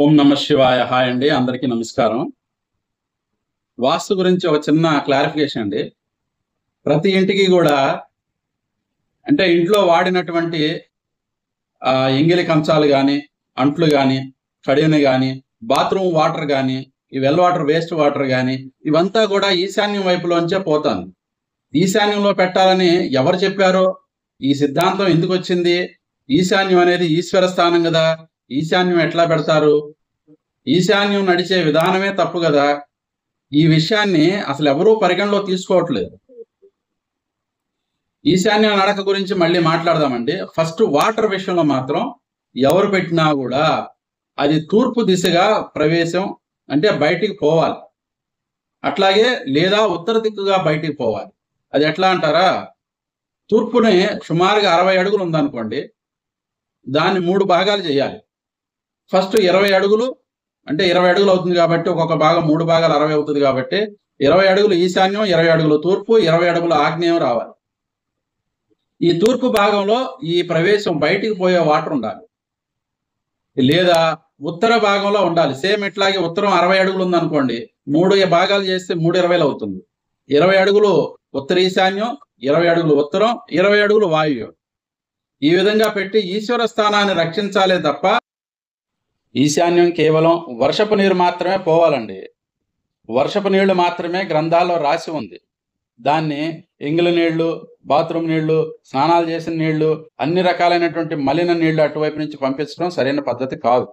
ఓం నమ శివాయ. హాయ్ అండి, అందరికీ నమస్కారం. వాస్తు గురించి ఒక చిన్న క్లారిఫికేషన్ అండి. ప్రతి ఇంటికి కూడా అంటే ఇంట్లో వాడినటువంటి ఎంగిలి కంచాలు కానీ, అంట్లు కానీ, కడియని కానీ, బాత్రూమ్ వాటర్ కానీ, ఈ వెల్ వాటర్, వేస్ట్ వాటర్ కానీ, ఇవంతా కూడా ఈశాన్యం వైపులోంచే పోతుంది. ఈశాన్యంలో పెట్టాలని ఎవరు చెప్పారో, ఈ సిద్ధాంతం ఎందుకు వచ్చింది, ఈశాన్యం అనేది ఈశ్వర స్థానం కదా, ఈశాన్యం ఎట్లా పెడతారు, ఈశాన్యం నడిచే విధానమే తప్పు కదా, ఈ విషయాన్ని అసలు ఎవరూ పరిగణలో తీసుకోవట్లేదు. ఈశాన్యం నడక గురించి మళ్ళీ మాట్లాడదామండి. ఫస్ట్ వాటర్ విషయంలో మాత్రం ఎవరు పెట్టినా కూడా అది తూర్పు దిశగా ప్రవేశం, అంటే బయటికి పోవాలి. అట్లాగే లేదా ఉత్తర దిక్కుగా బయటికి పోవాలి. అది ఎట్లా అంటారా, తూర్పుని సుమారుగా 60 అడుగులు ఉందనుకోండి, దాన్ని 3 భాగాలు చేయాలి. ఫస్ట్ 20 అడుగులు, అంటే 20 అడుగులు అవుతుంది కాబట్టి ఒక్కొక్క భాగం 3 భాగాలు 60 అవుతుంది కాబట్టి 20 అడుగులు ఈశాన్యం, 20 అడుగులు తూర్పు, 20 అడుగులు ఆగ్నేయం రావాలి. ఈ తూర్పు భాగంలో ఈ ప్రవేశం బయటికి పోయే వాటర్ ఉండాలి, లేదా ఉత్తర భాగంలో ఉండాలి. సేమ్ ఇట్లాగే ఉత్తరం 60 అడుగులు ఉందనుకోండి, 3 భాగాలు చేస్తే 3 20 అవుతుంది. 20 అడుగులు ఉత్తర ఈశాన్యం, 20 అడుగులు ఉత్తరం, 20 అడుగులు వాయువ్యం. ఈ విధంగా పెట్టి ఈశ్వర స్థానాన్ని రక్షించాలే తప్ప ఈశాన్యం కేవలం వర్షపు నీరు మాత్రమే పోవాలండి. వర్షపు నీళ్లు మాత్రమే గ్రంథాల్లో రాసి ఉంది. దాన్ని ఎంగిలి నీళ్లు, బాత్రూమ్ నీళ్లు, స్నానాలు చేసిన నీళ్లు, అన్ని రకాలైనటువంటి మలిన నీళ్లు అటువైపు నుంచి పంపించడం సరైన పద్ధతి కాదు.